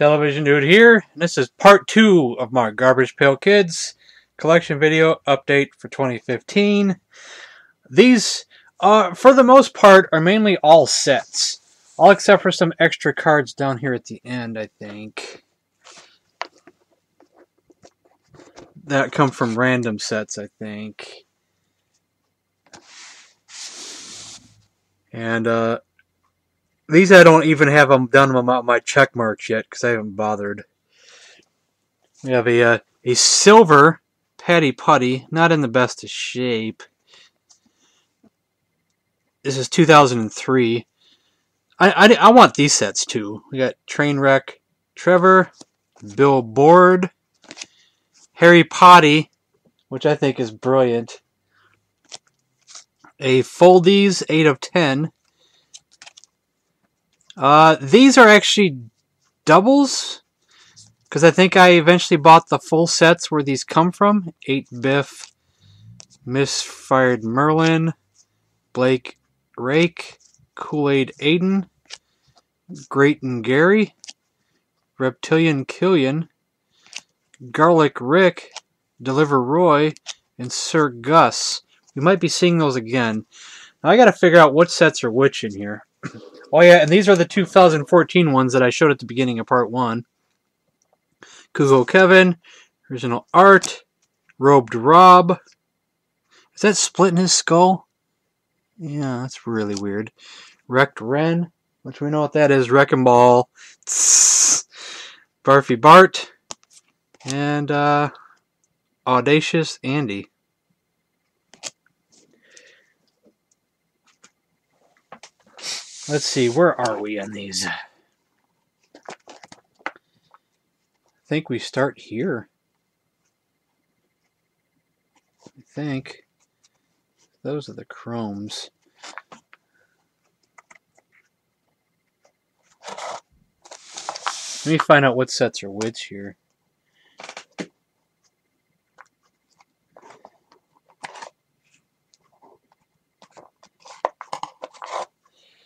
Television Dude here, and this is part 2 of my Garbage Pail Kids collection video update for 2015. These, for the most part, are mainly all sets. All except for some extra cards down here at the end, I think. That come from random sets, I think. And, these I don't even have them done on my check marks yet, because I haven't bothered. We have a silver Patty Putty, not in the best of shape. This is 2003. I want these sets too. We got Trainwreck Trevor, Bill Board, Harry Potty, which I think is brilliant. A Foldies 8 of 10. These are actually doubles, because I think I eventually bought the full sets where these come from. 8 Biff, Misfired Merlin, Blake Rake, Kool-Aid Aiden, Great and Gary, Reptilian Killian, Garlic Rick, Deliver Roy, and Sir Gus. We might be seeing those again. Now I gotta figure out what sets are which in here. Oh yeah, and these are the 2014 ones that I showed at the beginning of part 1. Kugo Kevin, original art, Robed Rob. Is that splitting his skull? Yeah, that's really weird. Wrecked Ren, which we know what that is. Wrecking Ball. Tss. Barfy Bart. And Audacious Andy. Let's see, where are we on these? I think we start here. I think. Those are the chromes. Let me find out what sets are which here.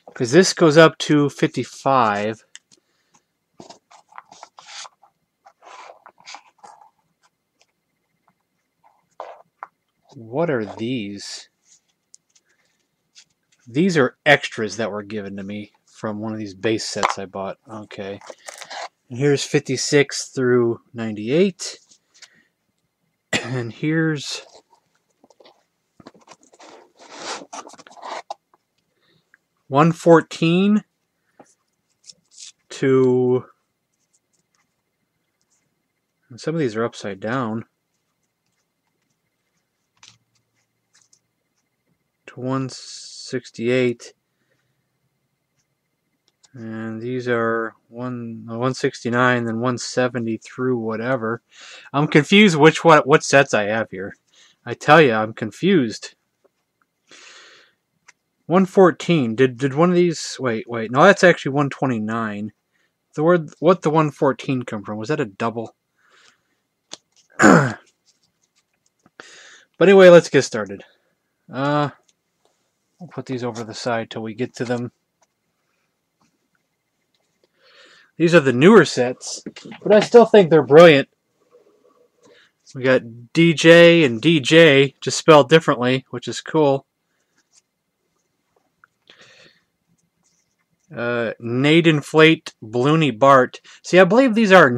Because this goes up to 55. What are these? These are extras that were given to me from one of these base sets I bought. Okay. And here's 56 through 98. And here's $114 to, some of these are upside down, to 168, and these are 169, then 170 through whatever. I'm confused what sets I have here. I tell you, I'm confused. 114. Did one of these... Wait. No, that's actually 129. What the 114 come from? Was that a double? But anyway, let's get started. I'll put these over the side till we get to them. These are the newer sets, but I still think they're brilliant. We got DJ and DJ, just spelled differently, which is cool. Nade Inflate, Bloony Bart. See, I believe these are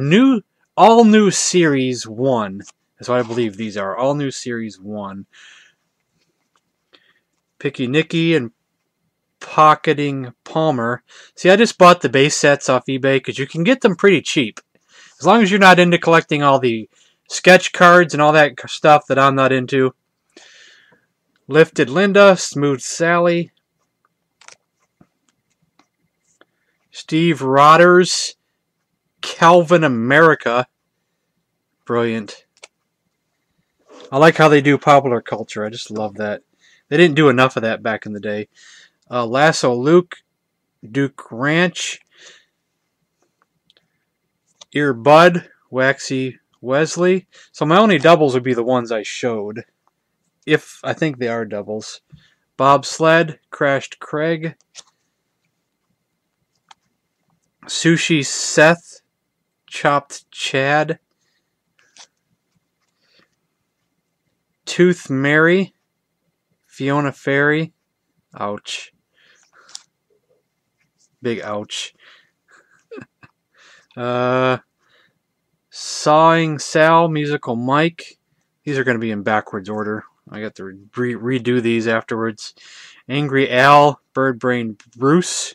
all new Series 1. That's what I believe these are. All new Series 1. Picky Nicky and Pocketing Palmer. See, I just bought the base sets off eBay because you can get them pretty cheap. As long as you're not into collecting all the sketch cards and all that stuff that I'm not into. Lifted Linda, Smooth Sally, Steve Rodders, Calvin America. Brilliant. I like how they do popular culture. I just love that. They didn't do enough of that back in the day. Lasso Luke, Duke Ranch, Ear Bud, Waxy Wesley. So my only doubles would be the ones I showed. If I think they are doubles. Bobsled, Crashed Craig, Sushi Seth, Chopped Chad. Tooth Mary. Fiona Fairy. Ouch. Big ouch. Sawing Sal, Musical Mike. These are going to be in backwards order. I got to redo these afterwards. Angry Al, Bird Brain Bruce.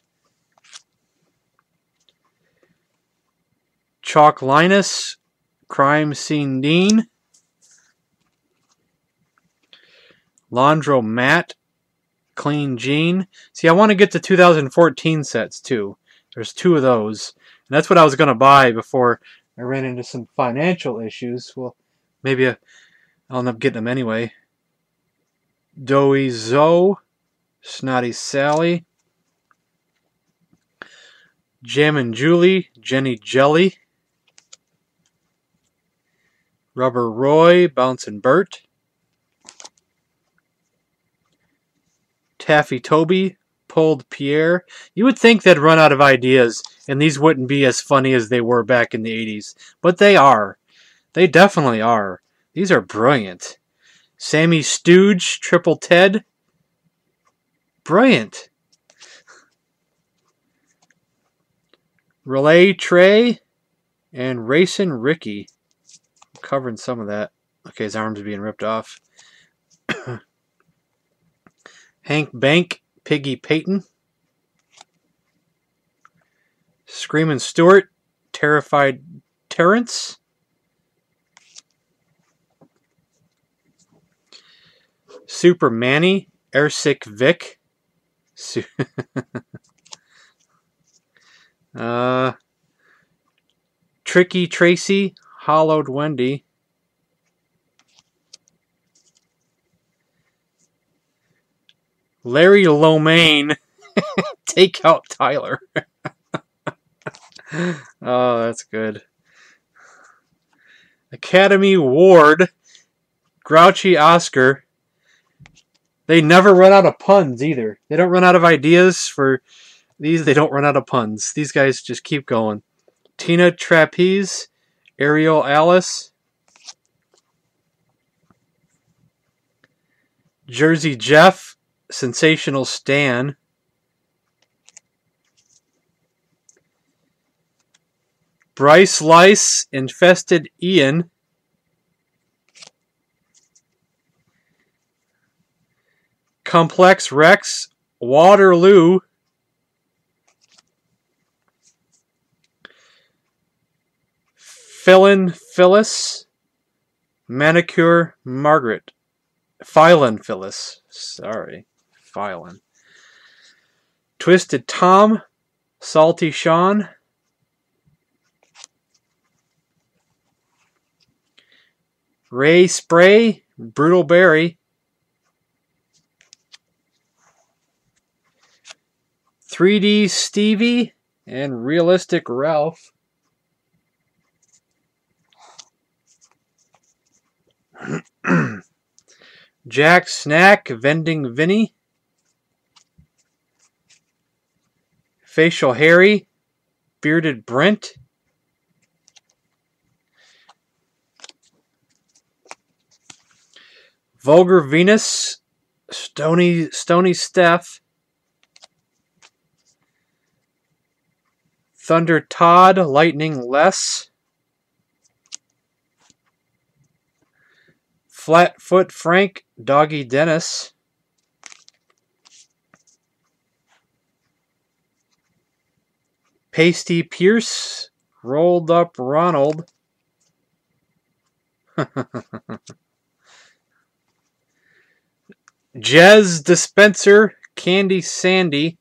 Chalk Linus, Crime Scene Dean. Landro Matt, Clean Jean. See, I want to get the 2014 sets too. There's 2 of those. And that's what I was going to buy before I ran into some financial issues. Well, maybe I'll end up getting them anyway. Doughy Zoe, Snotty Sally. Jammin' Julie, Jenny Jelly. Rubber Roy, Bouncin' Bert. Taffy Toby, Pulled Pierre. You would think they'd run out of ideas and these wouldn't be as funny as they were back in the 80s. But they are. They definitely are. These are brilliant. Sammy Stooge, Triple Ted. Brilliant. Relay Trey and Racing Ricky. I'm covering some of that. Okay, his arm's being ripped off. Hank Bank, Piggy Peyton. Screamin' Stewart, Terrified Terrence. Super Manny, Airsick Vic. Tricky Tracy, Hollowed Wendy. Larry Lomaine, Take Out Tyler. Oh, that's good. Academy Ward, Grouchy Oscar. They never run out of puns either. They don't run out of ideas for these. They don't run out of puns. These guys just keep going. Tina Trapeze, Ariel Alice. Jersey Jeff, Sensational Stan. Bryce Lice, Infested Ian. Complex Rex, Waterloo. Fillin Phyllis, Manicure Margaret. Phylon Phyllis. Sorry. Phylon. Twisted Tom, Salty Sean. Ray Spray, Brutal Berry. 3D Stevie and Realistic Ralph. Jack Snack, Vending Vinny. Facial Harry, Bearded Brent. Vulgar Venus, Stony Steph. Thunder Todd, Lightning Les. Flatfoot Frank, Doggy Dennis. Pasty Pierce, Rolled Up Ronald. Jez Dispenser, Candy Sandy.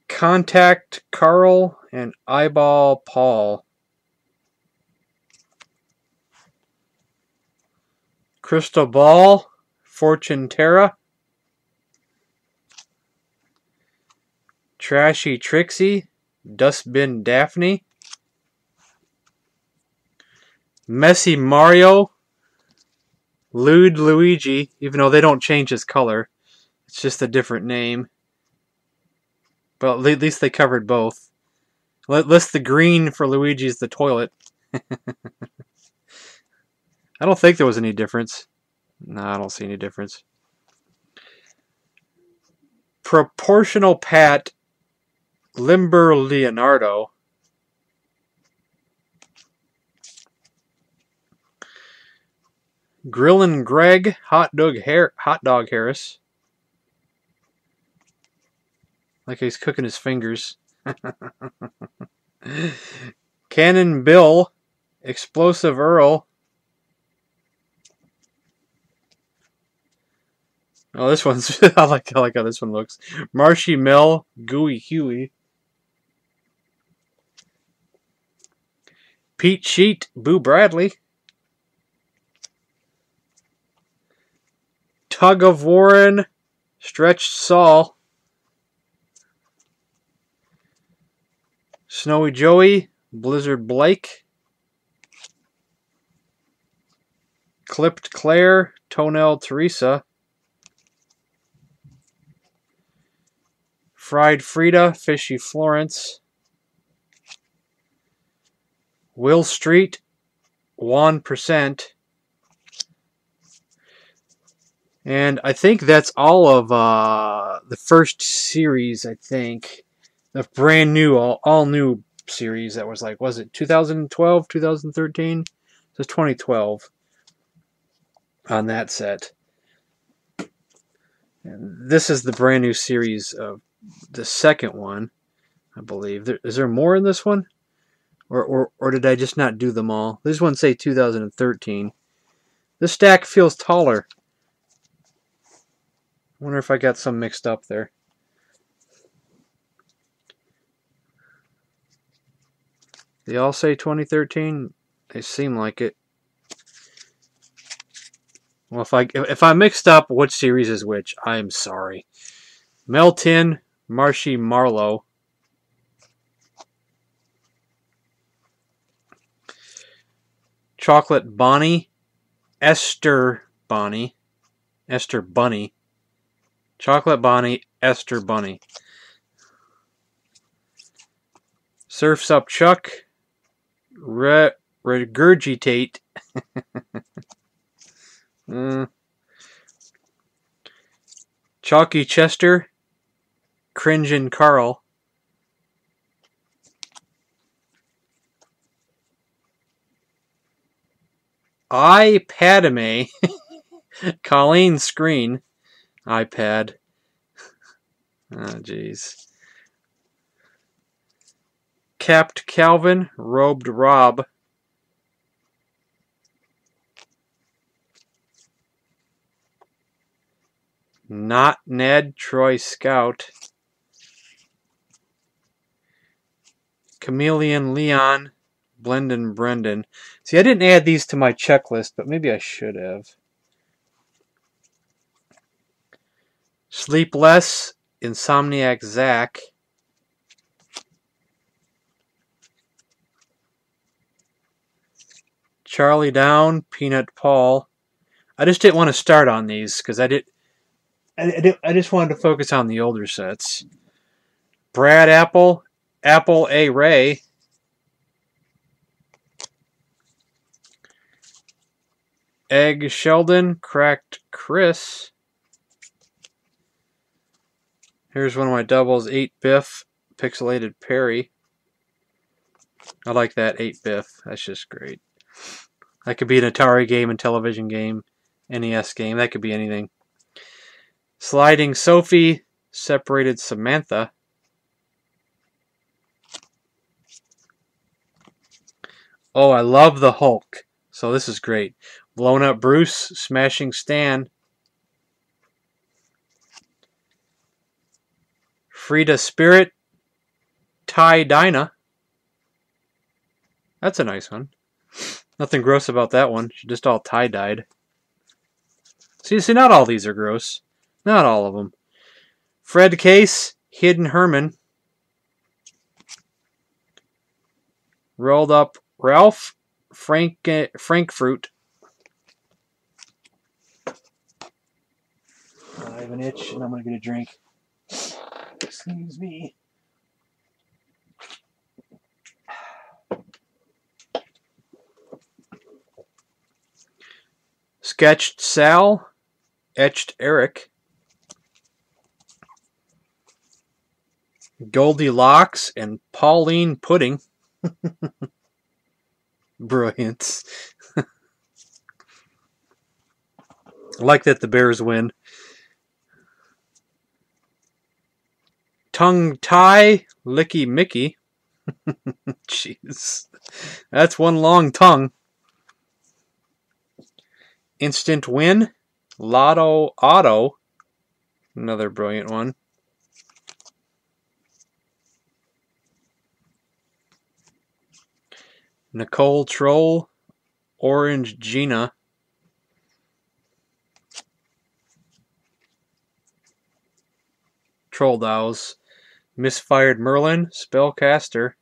Contact Carl and Eyeball Paul. Crystal Ball, Fortune Terra. Trashy Trixie, Dustbin Daphne. Messy Mario, Lewd Luigi, even though they don't change his color. It's just a different name. But at least they covered both. List the green for Luigi's the toilet. I don't think there was any difference. No, I don't see any difference. Proportional Pat Limber Leonardo. Grillin' Greg Hot Dog Harris. Like he's cooking his fingers. Cannon Bill Explosive Earl. Oh, this one's I like how this one looks. Marshy Mill, Gooey Huey. Pete Sheet, Boo Bradley. Tug of Warren, Stretched Saul. Snowy Joey, Blizzard Blake. Clipped Claire, Toenail Teresa. Fried Frida, Fishy Florence. Will Street, 1%. And I think that's all of the first series, I think. The brand new, all new series that was like, was it 2012, 2013? It was 2012 on that set. And this is the brand new series of the second one, I believe. Is there more in this one? Or did I just not do them all? This one say 2013. This stack feels taller. I wonder if I got some mixed up there. They all say 2013. They seem like it. Well, if I mixed up which series is which, I am sorry. Melton, Marshy Marlowe. Chocolate Bonnie, Esther Bonnie. Esther Bunny. Chocolate Bonnie, Esther Bunny. Surf's Up Chuck. Regurgitate. Chalky Chester. Cringin' Carl. Padme. Colleen Screen. iPad. Oh, jeez. Capped Calvin. Robed Rob. Not Ned. Troy Scout. Chameleon Leon. Blendon Brendan. See, I didn't add these to my checklist, but maybe I should have. Sleepless, Insomniac Zach. Charlie Down, Peanut Paul. I just didn't want to start on these because I just wanted to focus on the older sets. Brad Apple, Apple A. Ray. Egg Sheldon, Cracked Chris. Here's one of my doubles, 8 Biff, Pixelated Perry. I like that 8 Biff. That's just great. That could be an Atari game, a television game, NES game. That could be anything. Sliding Sophie, Separated Samantha. Oh, I love the Hulk. So this is great. Blown Up Bruce, Smashing Stan. Frida Spirit, Ty Dinah. That's a nice one. Nothing gross about that one. She just all tie-dyed. See, not all these are gross. Not all of them. Fred Case, Hidden Herman. Rolled Up Ralph, Frankfurt. I have an itch and I'm going to get a drink. Excuse me. Sketched Sal, Etched Eric, Goldilocks, and Pauline Pudding. Brilliant. I like that the Bears win. Tongue Tie, Licky Mickey. Jeez. That's one long tongue. Instant Win, Lotto Auto. Another brilliant one. Nicole Troll, Orange Gina. Troll Dolls. Misfired Merlin, Spellcaster.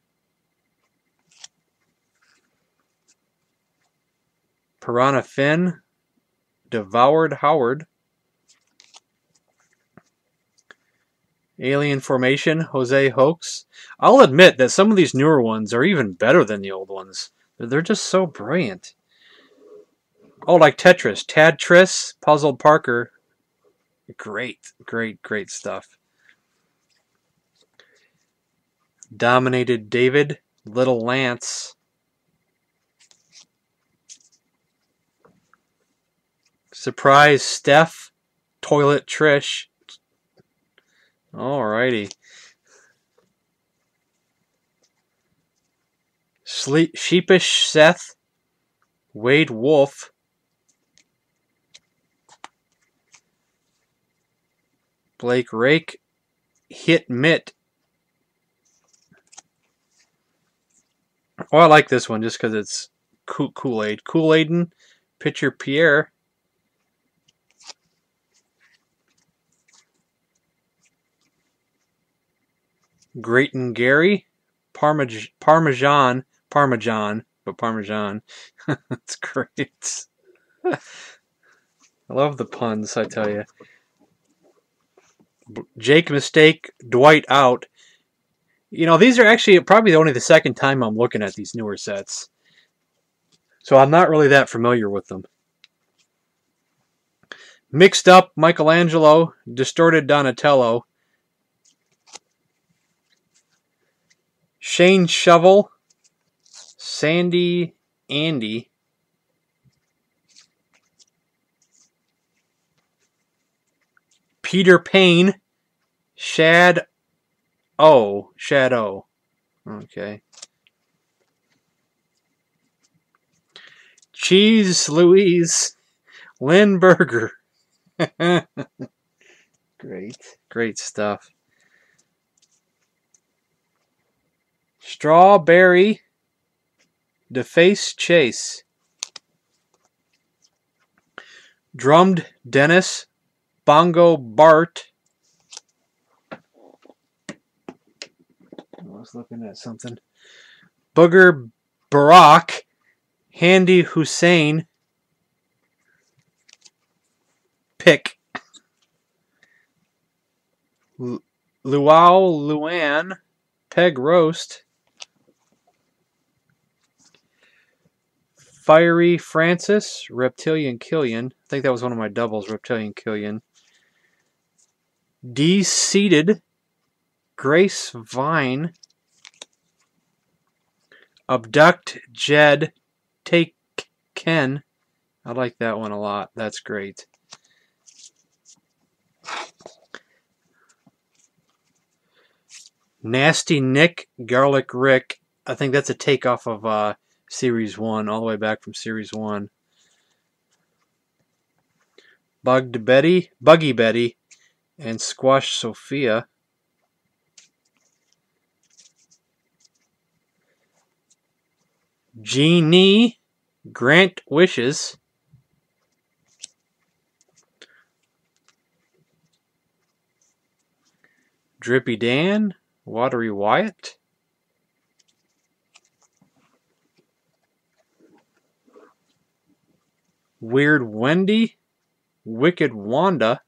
Piranha Finn, Devoured Howard. Alien Formation, Jose Hoax. I'll admit that some of these newer ones are even better than the old ones. They're just so brilliant. Oh, like Tetris. Tadtris, Puzzled Parker. Great, great, great stuff. Dominated David, Little Lance. Surprise Steph, Toilet Trish. Alrighty. Sheepish Seth, Wade Wolf. Blake Rake, Hit Mitt. Oh, I like this one just because it's Kool-Aid. Kool-Aiden, Pitcher Pierre. Grayton Gary, Parmesan, but Parmesan. That's great. I love the puns, I tell you. Jake Mistake, Dwight Out. You know, these are actually probably only the second time I'm looking at these newer sets. So I'm not really that familiar with them. Mixed Up, Michelangelo, Distorted Donatello. Shane Shovel, Sandy Andy. Peter Payne, Shadow. Okay. Cheese Louise, Lynn Berger. Great stuff. Strawberry, Deface Chase. Drummed Dennis, Bongo Bart. I was looking at something. Booger Barack, Handy Hussein. Pick. Luau Luan, Peg Roast. Fiery Francis, Reptilian Killian. I think that was one of my doubles, Reptilian Killian. De-seated, Grace Vine. Abduct Jed, Take Ken. I like that one a lot. That's great. Nasty Nick, Garlic Rick. I think that's a takeoff of Series 1, all the way back from Series 1. Buggy Betty, and Squash Sophia. Genie, Grant Wishes. Drippy Dan, Watery Wyatt. Weird Wendy, Wicked Wanda.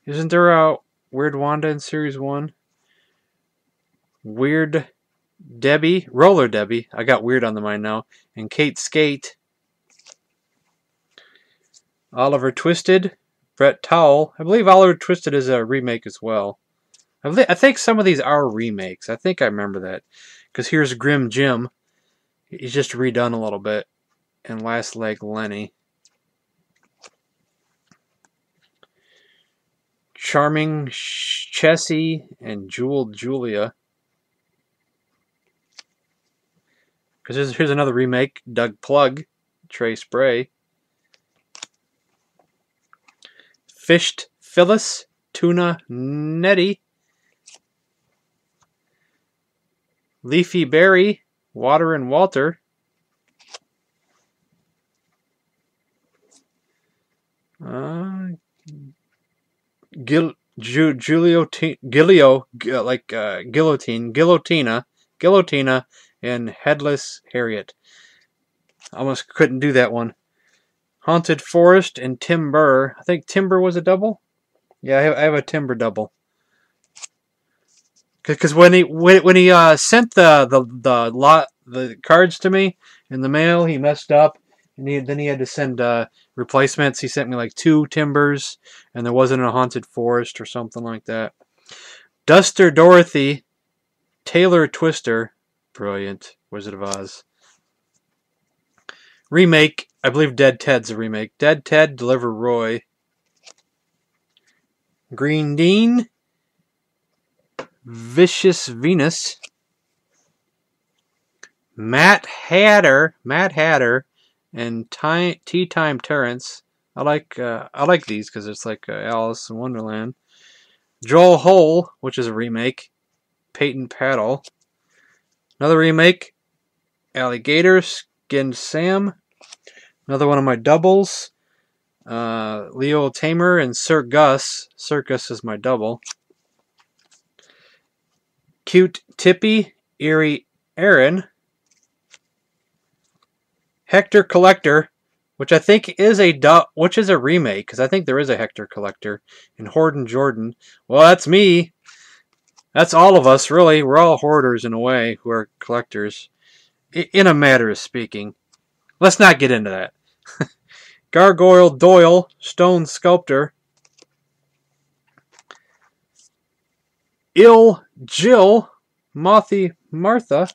Isn't there a Weird Wanda in Series 1? Weird Debbie, Roller Debbie. I got weird on the mind now. And Kate Skate. Oliver Twisted, Brett Towel. I believe Oliver Twisted is a remake as well. I think some of these are remakes. I think I remember that. Because here's Grim Jim. He's just redone a little bit. And Last Leg Lenny. Charming Chessie and Jewel Julia. Because here's another remake. Doug Plug, Trey Spray. Fished Phyllis, Tuna Nettie. Leafy Berry, Water and Walter. Guillotina, and Headless Harriet. Almost couldn't do that one. Haunted Forest and Timber. I think Timber was a double. Yeah, I have a Timber double. Because when he sent the cards to me in the mail, he messed up, and then he had to send replacements. He sent me like 2 Timbers, and there wasn't a Haunted Forest or something like that. Duster Dorothy, Taylor Twister, brilliant. Wizard of Oz. Remake, I believe Dead Ted's a remake. Dead Ted, Deliver Roy. Green Dean, Vicious Venus. Matt Hatter, and Tea Time Terrence. I like these because it's like Alice in Wonderland. Joel Hole, which is a remake. Peyton Paddle. Another remake. Alligator Skinned Sam. Another one of my doubles. Leo Tamer and Sir Gus. Sir Gus is my double. Cute Tippy, Eerie Aaron. Hector Collector, which I think is a remake, because I think there is a Hector Collector. And Horden Jordan. Well, that's me. That's all of us, really. We're all hoarders in a way, who are collectors. In a matter of speaking. Let's not get into that. Gargoyle Doyle, Stone Sculptor. Ill Jill, Mothy Martha.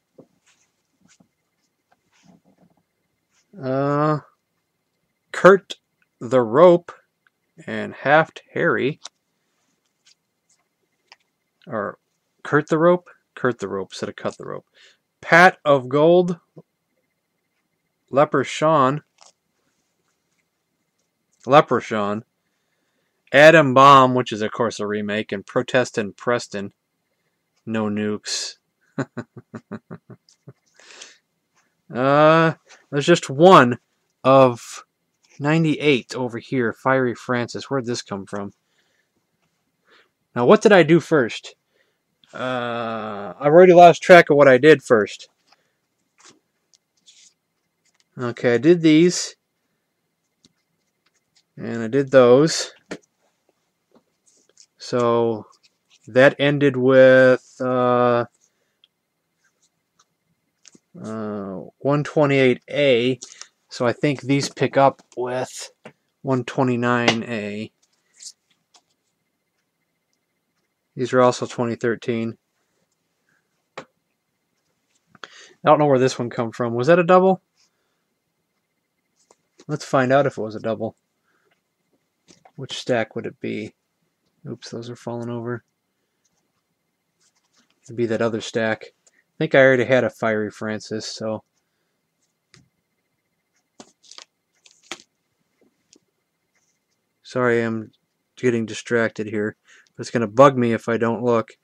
Kurt the Rope and Haft Harry. Or Kurt the Rope? Kurt the Rope instead of Cut the Rope. Pat of Gold, Leprechaun. Adam Bomb, which is of course a remake, and Protestant Preston. No nukes. There's just one of 98 over here. Fiery Francis. Where'd this come from? Now, what did I do first? I've already lost track of what I did first. Okay, I did these. And I did those. So that ended with 128A. So I think these pick up with 129A. These are also 2013. I don't know where this one come from. Was that a double? Let's find out if it was a double. Which stack would it be? Oops, those are falling over. It'd be that other stack. I think I already had a Fiery Francis, so. Sorry, I'm getting distracted here. It's going to bug me if I don't look.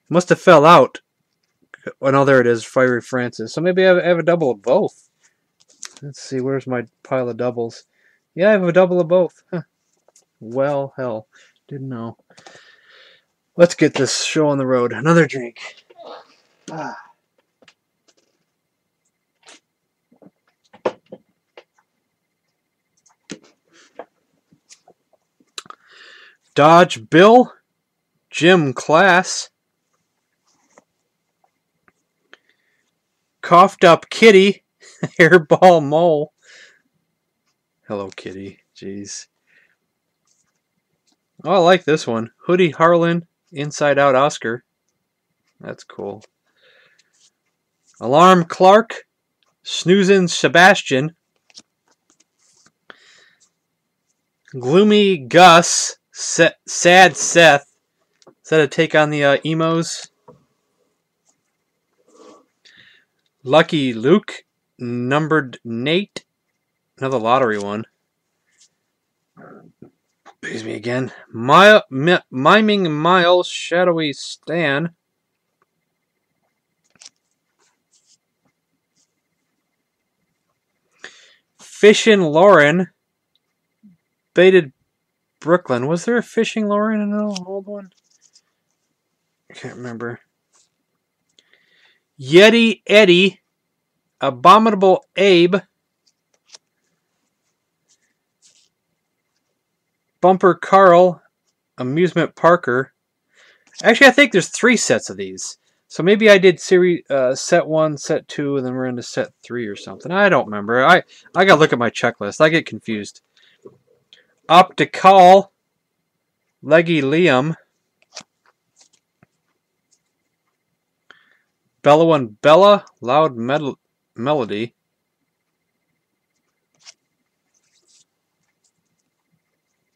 Must have fell out. Oh, no, there it is, Fiery Francis. So maybe I have a double of both. Let's see, where's my pile of doubles? Yeah, I have a double of both. Huh. Well, hell. Didn't know. Let's get this show on the road. Another drink. Dodge Bill. Gym Class. Coughed Up Kitty. Hairball Mole. Hello Kitty. Jeez. Oh, I like this one. Hoodie Harlan, Inside Out Oscar. That's cool. Alarm Clark, Snoozin' Sebastian. Gloomy Gus, Sad Seth. Is that a take on the emos? Lucky Luke, Numbered Nate. Another lottery one. Excuse me again. Miming Miles, Shadowy Stan. Fishin' Lauren, Baited Brooklyn. Was there a Fishing Lauren in an old one? I can't remember. Yeti Eddie, Abominable Abe, Bumper Carl, Amusement Parker. Actually, I think there's 3 sets of these. So maybe I did series set 1, set 2, and then we're into set 3 or something. I don't remember. I gotta look at my checklist. I get confused. Optical, Leggy Liam, Bella and Bella, Loud Melody,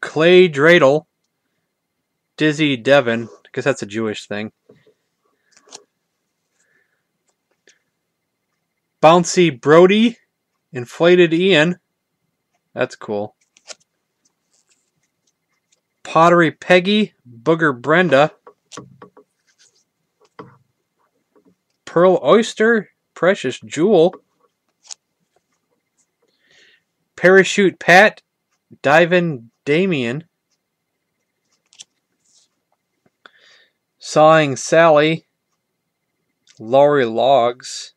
Clay Dreidel, Dizzy Devon, because that's a Jewish thing. Bouncy Brody, Inflated Ian, that's cool. Pottery Peggy, Booger Brenda, Pearl Oyster, Precious Jewel, Parachute Pat, Divin Damien, Sawing Sally, Laurie Logs.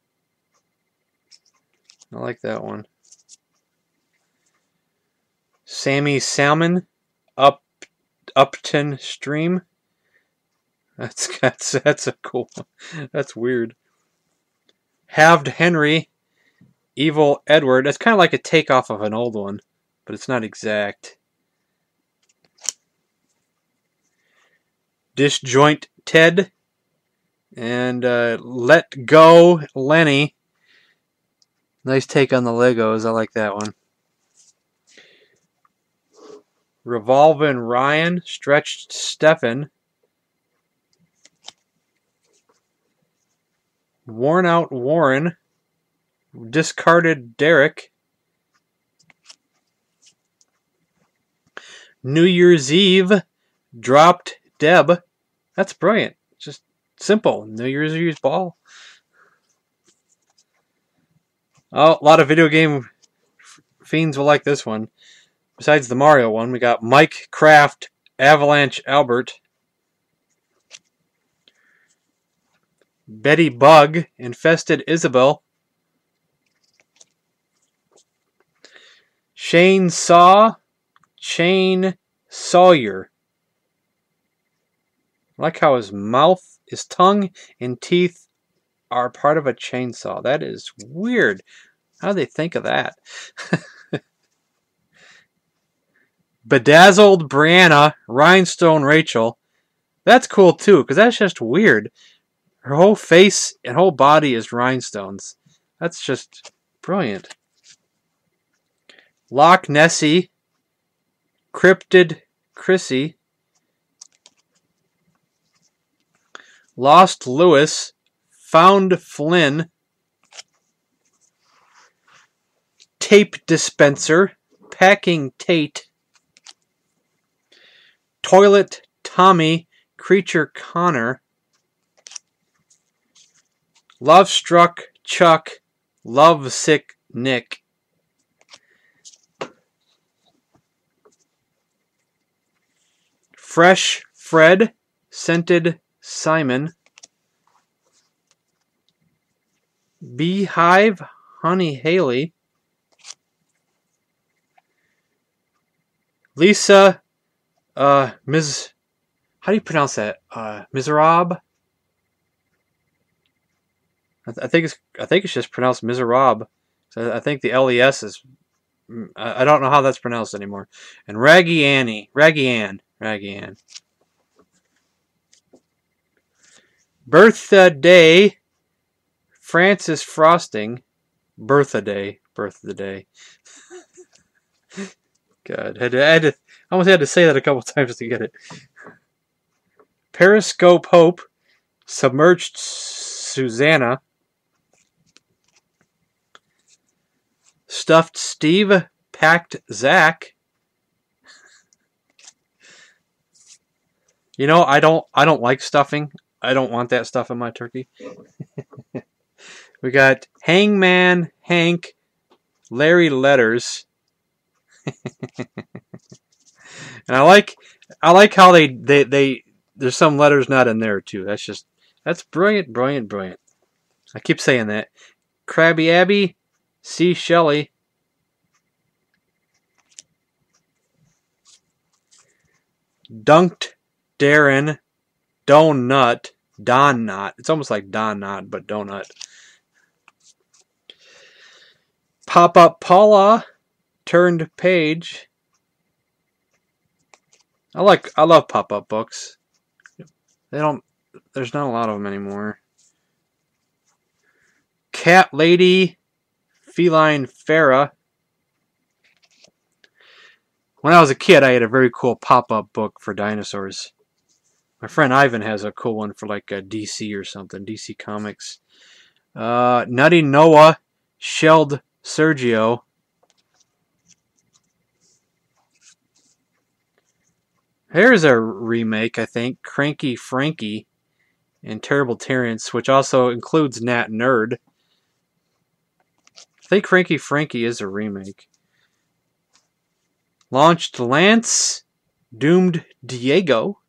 I like that one. Sammy Salmon, Upton Stream. That's a cool one. That's weird. Halved Henry, Evil Edward. That's kind of like a takeoff of an old one, but it's not exact. Disjoint Ted and Let Go Lenny. Nice take on the Legos. I like that one. Revolvin' Ryan, Stretched Stefan, Worn Out Warren, Discarded Derek, New Year's Eve, Dropped Deb. That's brilliant. Just simple. New Year's Eve ball. Oh, a lot of video game fiends will like this one. Besides the Mario one, we got Mike Kraft, Avalanche Albert, Betty Bug, Infested Isabel, Shane Saw, Chain Sawyer. I like how his mouth, his tongue, and teeth are part of a chainsaw. That is weird. How do they think of that? Bedazzled Brianna, Rhinestone Rachel. That's cool too, because that's just weird. Her whole face and whole body is rhinestones. That's just brilliant. Loch Nessie, Cryptid Chrissy, Lost Lewis, Found Flynn, Tape Dispenser, Packing Tate, Toilet Tommy, Creature Connor, Love Struck Chuck, Love Sick Nick, Fresh Fred, Scented Simon, Beehive, Honey Haley, Lisa, Ms. How do you pronounce that? Miserab. I think it's just pronounced Miserab. So I think the LES is... I don't know how that's pronounced anymore. And Raggy Annie. Raggy Ann. Raggy Ann. Birthday. Francis Frosting. Birthday. Birthday. God. I almost had to say that a couple times to get it. Periscope Hope. Submerged Susanna. Stuffed Steve. Packed Zach. You know, I don't like stuffing. I don't want that stuff in my turkey. We got Hangman Hank, Larry Letters. And I like how they there's some letters not in there too. That's brilliant, brilliant, brilliant. I keep saying that. Krabby Abby, C. Shelley. Dunked Darren, Donut, Don Knot. It's almost like Don Knot, but Donut. Pop Up Paula, Turned Page. I love pop-up books. There's not a lot of them anymore. Cat Lady, Feline Farah. When I was a kid, I had a very cool pop-up book for dinosaurs. My friend Ivan has a cool one for like a DC or something, DC Comics. Nutty Noah, Shelled Sergio. Here's a remake, I think. Cranky Frankie and Terrible Terrence, which also includes Nat Nerd. I think Cranky Frankie is a remake. Launched Lance, Doomed Diego.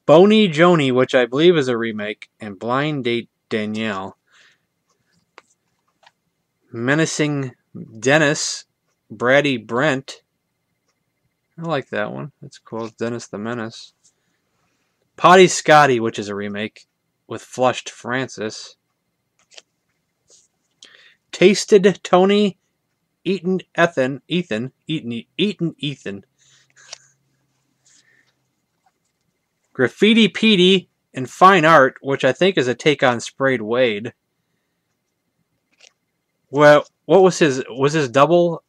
Boney Joni, which I believe is a remake, and Blind Date Danielle. Menacing Dennis, Braddy Brent. I like that one. That's cool. It's Dennis the Menace. Potty Scotty, which is a remake, with Flushed Francis. Tasted Tony, Eaten Ethan. Graffiti Petey and Fine Art, which I think is a take on Sprayed Wade. Well, what was his double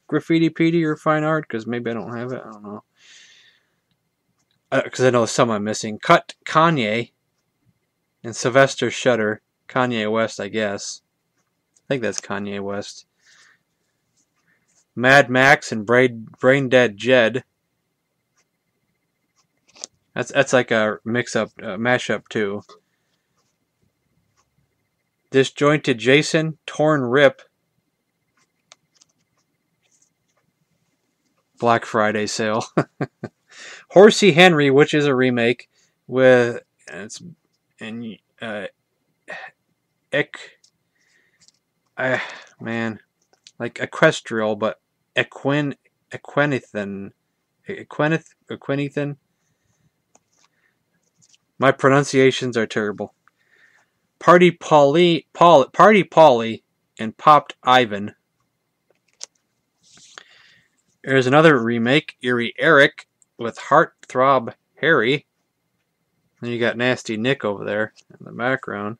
Graffiti Petey or Fine Art? Because maybe I don't have it. I don't know. Because I know some I'm missing. Cut Kanye and Sylvester Shutter. Kanye West, I guess. I think that's Kanye West. Mad Max and Brain Dead Jed. That's like a mix-up, mashup too. Disjointed Jason, Torn Rip. Black Friday sale. Horsey Henry, which is a remake with like equestrial, but equinethan. My pronunciations are terrible. Party Polly, and Popped Ivan. There's another remake, Eerie Eric, with Heartthrob Harry. Then you got Nasty Nick over there in the background.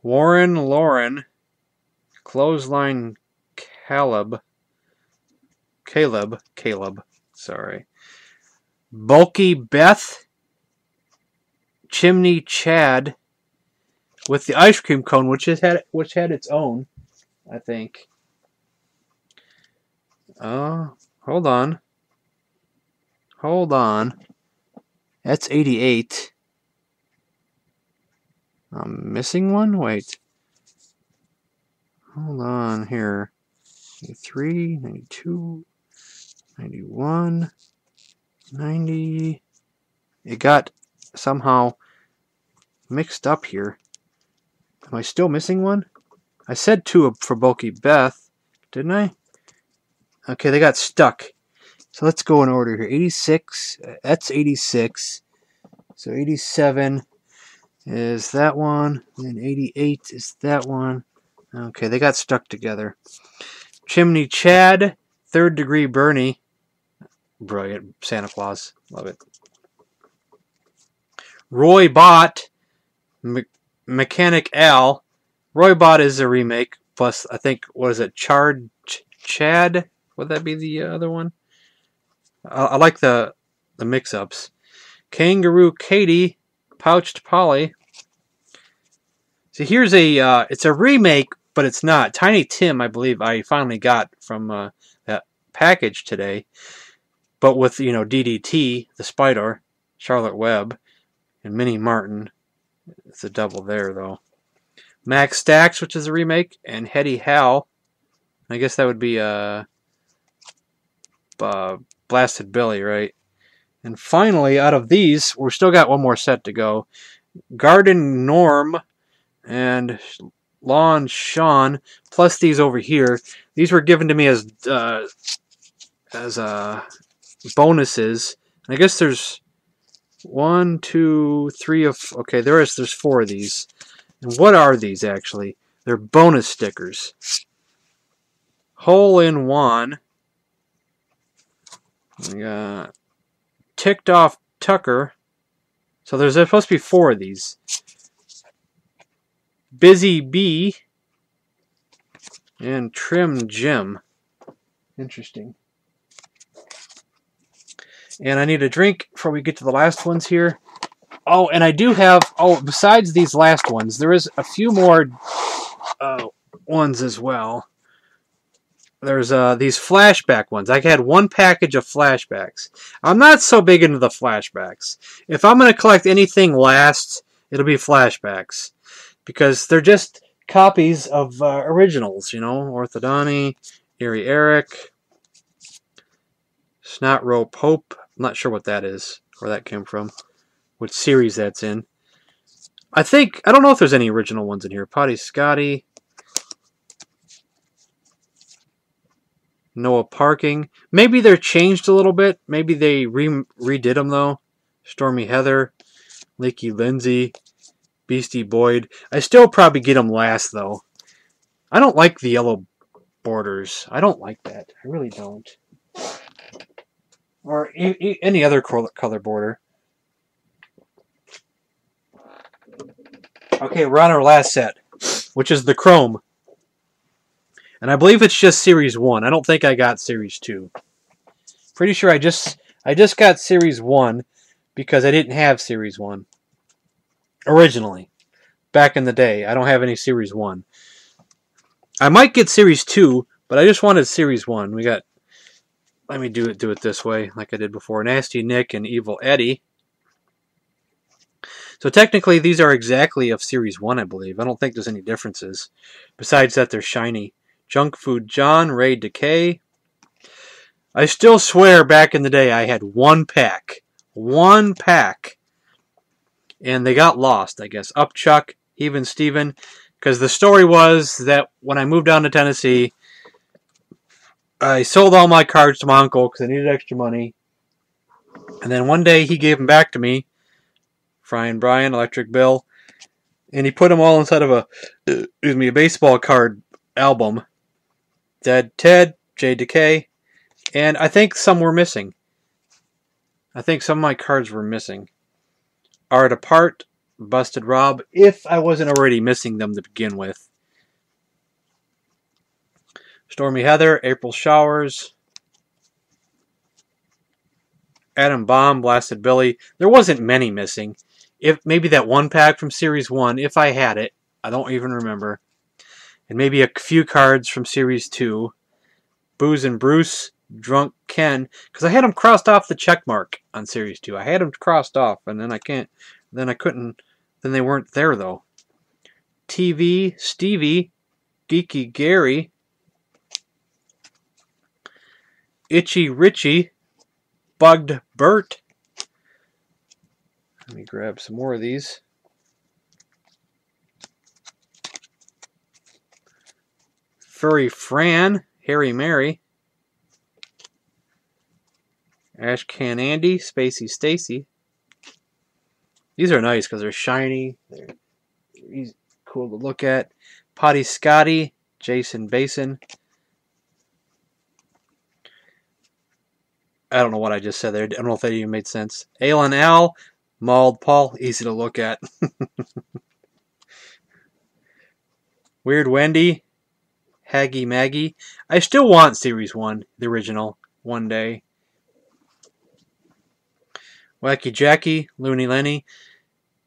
Warren Lauren, Clothesline Caleb, sorry. Bulky Beth, Chimney Chad, with the ice cream cone, which had its own, I think. Hold on. That's 88. I'm missing one? Wait. Hold on here. 93, 92, 91, 90. It got somehow mixed up here. Am I still missing one? I said 2 for Bulky Beth, didn't I? Okay, they got stuck. So let's go in order here. 86, that's 86. So 87. is that one, and 88 is that one. Okay, they got stuck together. Chimney Chad, Third Degree Bernie. Brilliant. Santa Claus. Love it. Roy Bott, Mechanic Al. Roy Bott is a remake, plus I think, what is it, Charred Chad? Would that be the other one? I like the mix-ups. Kangaroo Katie, Pouched Polly. See, here's a, it's a remake, but it's not. Tiny Tim, I believe, I finally got from that package today. But with, DDT, the Spider, Charlotte Webb, and Minnie Martin. It's a double there, though. Max Stacks, which is a remake, and Hetty Hal. I guess that would be Blasted Billy, right? And finally, out of these, we've still got one more set to go. Garden Norm and Lawn Sean, plus these over here. These were given to me as bonuses. I guess there's 1, 2, 3 of... Okay, there's 4 of these. And what are these, actually? They're bonus stickers. Hole in One. We got Ticked Off Tucker. So there's supposed to be 4 of these. Busy Bee. And Trim Jim. Interesting. And I need a drink before we get to the last ones here. Oh, and I do have... Oh, besides these last ones, there is a few more ones as well. There's these flashback ones. I had one package of flashbacks. I'm not so big into the flashbacks. If I'm going to collect anything last, it'll be flashbacks. Because they're just copies of originals, Orthodonty, Erie Eric, Snot Rope Hope. I'm not sure what that is, where that came from, what series that's in. I don't know if there's any original ones in here. Potty Scotty, Noah Parking. Maybe they're changed a little bit. Maybe they redid them, though. Stormy Heather, Leaky Lindsay, Beastie Boyd. I still probably get them last, though. I don't like the yellow borders. I don't like that. I really don't. Or any other color border. Okay, we're on our last set, which is the Chrome. And I believe it's just Series 1. I don't think I got Series 2. Pretty sure I just got Series 1 because I didn't have Series 1. Originally. Back in the day. I don't have any Series 1. I might get Series 2, but I just wanted Series 1. We got... Let me do it this way, like I did before. Nasty Nick and Evil Eddie. So technically, these are exactly of Series 1, I believe. I don't think there's any differences. Besides that, they're shiny. Junk Food John, Ray Decay. I still swear back in the day I had one pack. One pack. And they got lost, I guess. Upchuck, Even Steven. Because the story was that when I moved down to Tennessee, I sold all my cards to my uncle because I needed extra money. And then one day he gave them back to me. Frying Brian, Electric Bill. And he put them all inside of a baseball card album. Dead Ted, J Decay. And I think some were missing. I think some of my cards were missing. Art Apart, Busted Rob, if I wasn't already missing them to begin with. Stormy Heather, April Showers, Adam Bomb, Blasted Billy. There wasn't many missing. If maybe that one pack from Series 1, if I had it. I don't even remember. And maybe a few cards from Series 2. Booze and Bruce, Drunk Ken. Because I had them crossed off the check mark on Series 2. I had them crossed off, and then I couldn't. Then they weren't there, though. TV, Stevie, Geeky Gary, Itchy Richie, Bugged Bert. Let me grab some more of these. Furry Fran, Harry Mary, Ash Can Andy, Spacey Stacy, These are nice because they're shiny. They're cool to look at. Potty Scotty, Jason Basin. I don't know what I just said there. I don't know if that even made sense. Alan Al, Mauled Paul, easy to look at. Weird Wendy, Haggy Maggie. I still want Series 1, the original, one day. Wacky Jackie, Looney Lenny.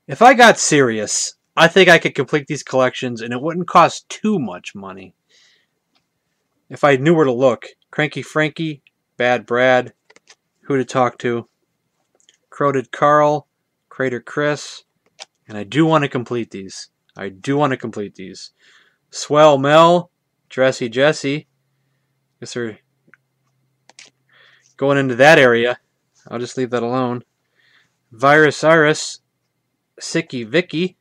If I got serious, I think I could complete these collections and it wouldn't cost too much money. If I knew where to look. Cranky Frankie, Bad Brad, Who to Talk To, Crowded Carl, Crater Chris, and I do want to complete these. Swell Mel, Dressy Jesse. Guess they're going into that area. I'll just leave that alone. Virus Iris, Sicky Vicky,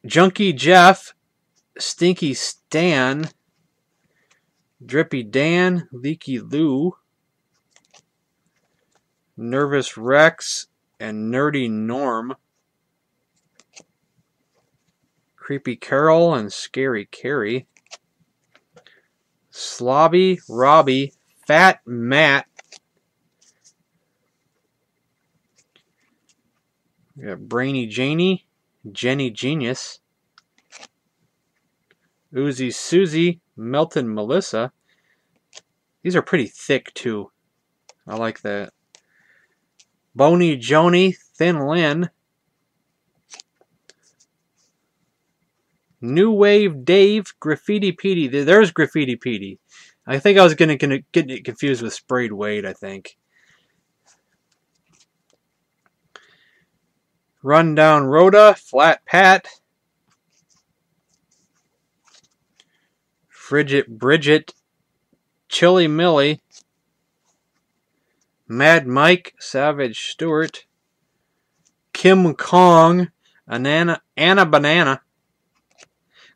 Junkie Jeff, Stinky Stan, Drippy Dan, Leaky Lou, Nervous Rex, and Nerdy Norm, Creepy Carol and Scary Carrie, Slobby Robbie, Fat Matt, we got Brainy Janie, Jenny Genius, Uzi Susie, Melton Melissa. These are pretty thick too. I like that. Boney Joni, Thin Lynn, New Wave Dave, Graffiti Petey. There's Graffiti Petey. I think I was gonna get it confused with Sprayed Wade, I think. Rundown Rhoda, Flat Pat, Frigid Bridget, Chili Millie, Mad Mike, Savage Stewart, Kim Kong, Anna Banana.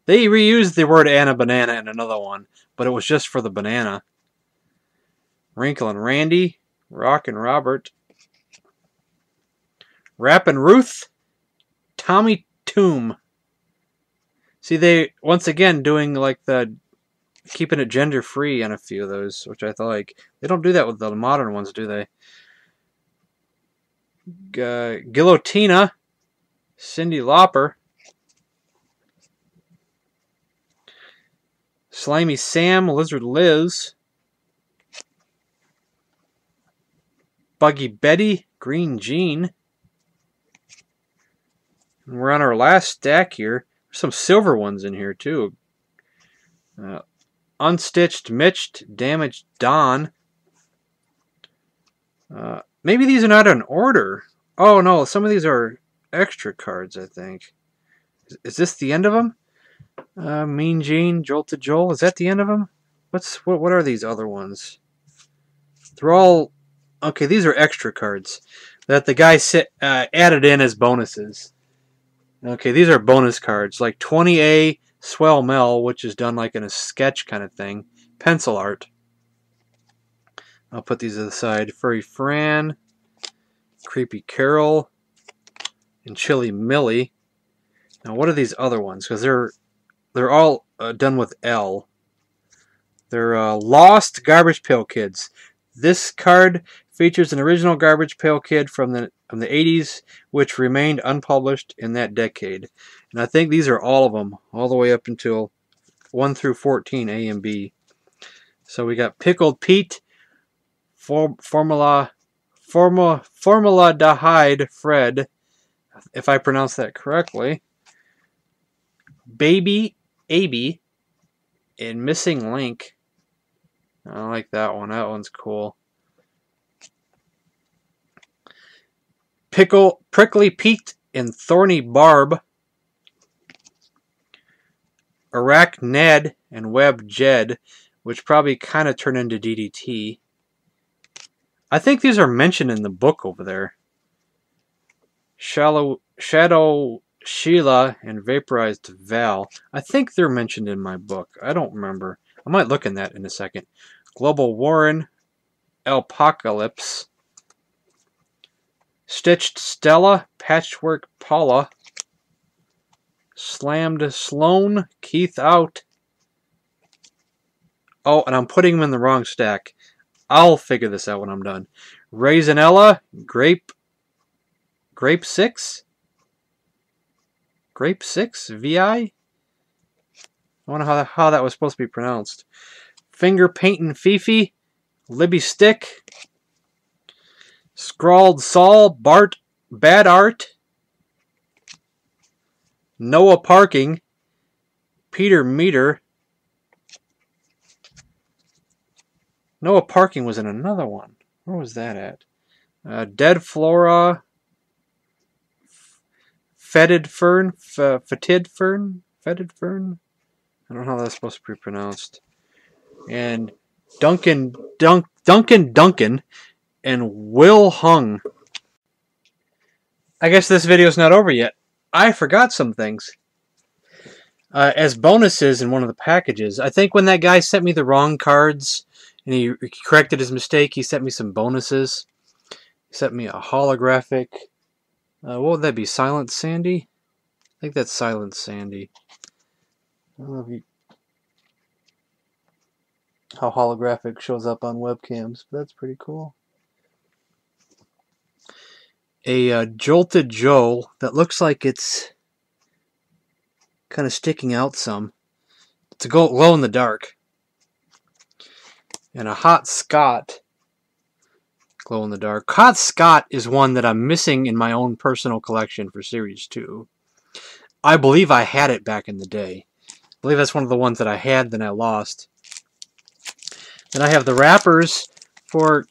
They reused the word Anna Banana in another one, but it was just for the banana. Wrinkle and Randy, Rockin' Robert, Rappin' Ruth, Tommy Tomb. See, they once again doing like the keeping it gender free on a few of those, which I like. They don't do that with the modern ones, do they? Guillotina, Cindy Lauper, Slimy Sam, Lizard Liz, Buggy Betty, Green Jean. And we're on our last stack here. There's some silver ones in here too. Unstitched Mitched, Damaged Don. Maybe these are not in order. Oh no, some of these are extra cards, I think. Is this the end of them? Mean Gene, Jolted Joel. Is that the end of them? What are these other ones? They're all okay. These are extra cards that the guy added in as bonuses. Okay, these are bonus cards like 20A Swell Mel, which is done like in a sketch kind of thing. Pencil art. I'll put these to the side. Furry Fran, Creepy Carol, and Chili Millie. Now, what are these other ones? Because they're all done with L. They're Lost Garbage Pail Kids. This card features an original Garbage Pail Kid from the 80s, which remained unpublished in that decade. And I think these are all of them, all the way up until 1 through 14, A and B. So we got Pickled Pete, Formaldehyde Fred, if I pronounce that correctly, Baby Abby, and Missing Link. I like that one. That one's cool. Prickly Pete and Thorny Barb, Iraq Ned and Web Jed, which probably kind of turned into DDT. I think these are mentioned in the book over there. Shadow Sheila and Vaporized Val. I think they're mentioned in my book. I don't remember. I might look in that in a second. Global Warren, Alpocalypse, Stitched Stella, Patchwork Paula, Slammed Sloan, Keith out. Oh, and I'm putting them in the wrong stack. I'll figure this out when I'm done. Raisinella, Grape 6? Grape 6? VI? I wonder how that was supposed to be pronounced. Finger Paintin' Fifi, Libby Stick, Scrawled Saul, Bart, Bad Art, Noah Parking, Peter Meter. Noah Parking was in another one. Where was that at? Dead Flora, Fetid Fern, Fetid Fern? Fetid Fern? I don't know how that's supposed to be pronounced. And Duncan, and Will Hung. I guess this video's not over yet. I forgot some things. As bonuses in one of the packages, I think when that guy sent me the wrong cards and he corrected his mistake, he sent me some bonuses. He sent me a holographic. What would that be? Silent Sandy? I think that's Silent Sandy. I don't know if how holographic shows up on webcams, but that's pretty cool. A Jolted Joel that looks like it's kind of sticking out some. It's a glow in the dark. And a Hot Scott, glow in the dark. Hot Scott is one that I'm missing in my own personal collection for Series 2. I believe I had it back in the day. I believe that's one of the ones that I had, then I lost. Then I have the wrappers for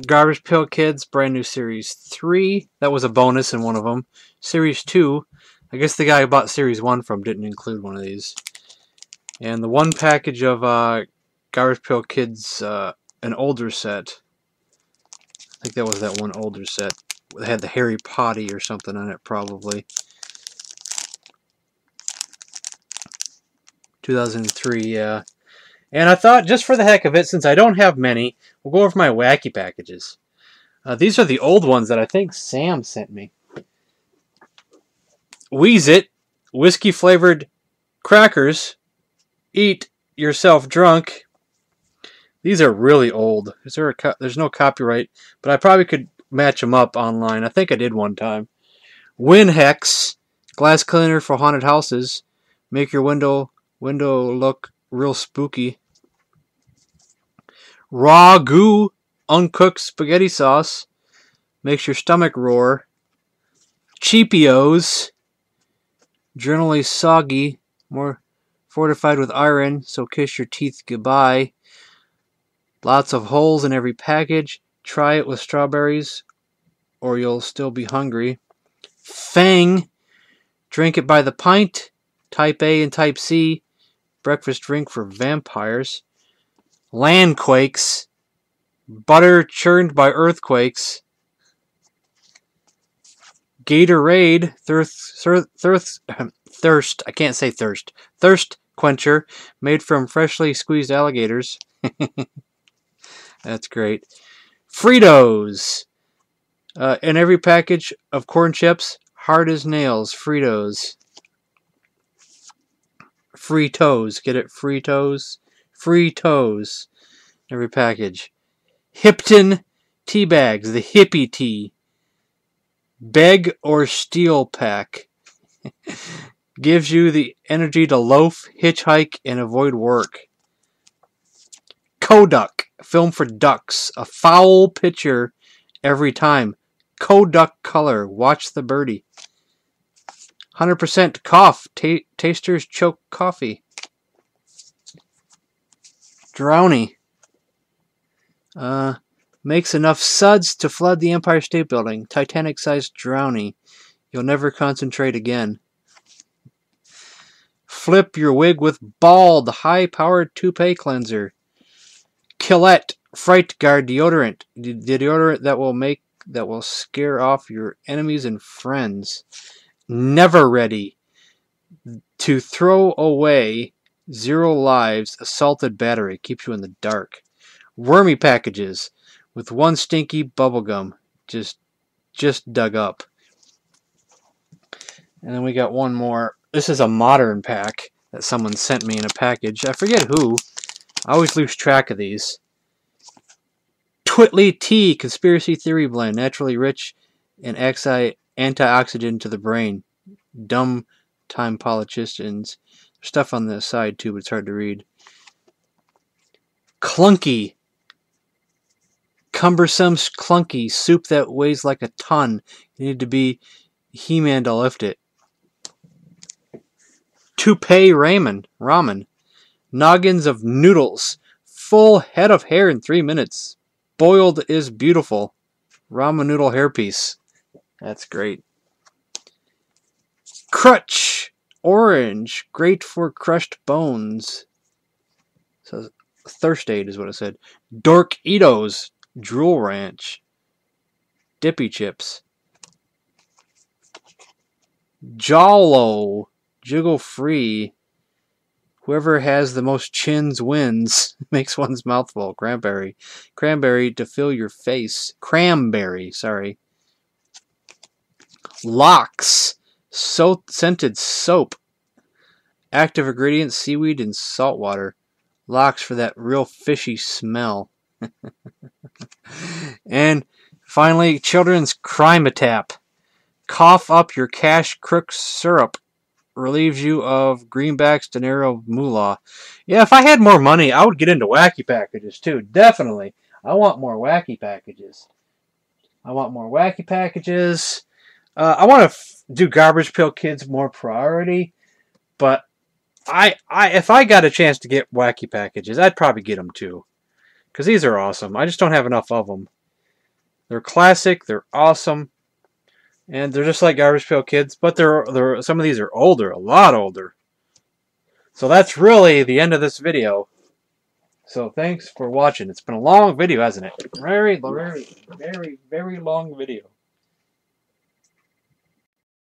Garbage Pail Kids, brand new Series 3. That was a bonus in one of them. Series 2, I guess the guy I bought Series 1 from didn't include one of these. And the one package of Garbage Pail Kids, an older set. I think that was that one older set. It had the Harry Potty or something on it, probably. 2003, yeah. And I thought, just for the heck of it, since I don't have many, we'll go over my Wacky packages. These are the old ones that I think Sam sent me. Wheeze It, whiskey-flavored crackers. Eat yourself drunk. These are really old. There's no copyright, but I probably could match them up online. I think I did one time. Win Hex, glass cleaner for haunted houses. Make your window look real spooky. Raw Goo, uncooked spaghetti sauce. Makes your stomach roar. Cheepios, generally soggy, more fortified with iron, so kiss your teeth goodbye. Lots of holes in every package. Try it with strawberries, or you'll still be hungry. Fang, drink it by the pint. Type A and Type C, breakfast drink for vampires. Landquakes, butter churned by earthquakes. Gatorade, thirst, I can't say thirst. Thirst quencher, made from freshly squeezed alligators. That's great. Fritos, in every package of corn chips, hard as nails. Fritos. Free toes, get it? Free toes? Free toes. Every package. Hipton tea bags, the hippie tea. Beg or steal pack. Gives you the energy to loaf, hitchhike, and avoid work. Koduck, film for ducks. A foul picture every time. Koduck color, watch the birdie. 100% cough, tasters choke coffee. Drowny. Makes enough suds to flood the Empire State Building. Titanic-sized drowny. You'll never concentrate again. Flip your wig with bald, high-powered toupee cleanser. Killette, Fright Guard deodorant. The deodorant that will scare off your enemies and friends. Never ready to throw away 0 lives. Assaulted battery keeps you in the dark. Wormy packages with 1 stinky bubblegum. Just just dug up. And then we got one more. This is a modern pack that someone sent me in a package. I forget who. I always lose track of these. Twitly Tea Conspiracy Theory Blend. Naturally rich in antioxidant to the brain. Dumb time politicians. There's stuff on the side too, but it's hard to read. Clunky. Cumbersome, clunky. Soup that weighs like a ton. You need to be He-Man to lift it. Toupee ramen. Noggins of noodles. Full head of hair in 3 minutes. Boiled is beautiful. Ramen noodle hairpiece. That's great. Crutch. Orange. Great for crushed bones. So thirst aid is what it said. Dorkitos. Drool Ranch. Dippy chips. Jollo. Jiggle free. Whoever has the most chins wins. Makes one's mouth full. Cranberry. Cranberry to fill your face. Cranberry, sorry. Locks. Scented soap. Active ingredients, seaweed and salt water. Locks for that real fishy smell. And finally, children's crime-a-tap. Cough up your cash crook syrup. Relieves you of greenbacks, dinero, moolah. Yeah, if I had more money, I would get into wacky packages too. Definitely. I want more wacky packages. I want to do Garbage Pail Kids more priority, but if I got a chance to get wacky packages, I'd probably get them too, because these are awesome. I just don't have enough of them. They're classic. They're awesome. And they're just like Garbage Pail Kids, but they're some of these are older, a lot older. So that's really the end of this video. So thanks for watching. It's been a long video, hasn't it? Very long video.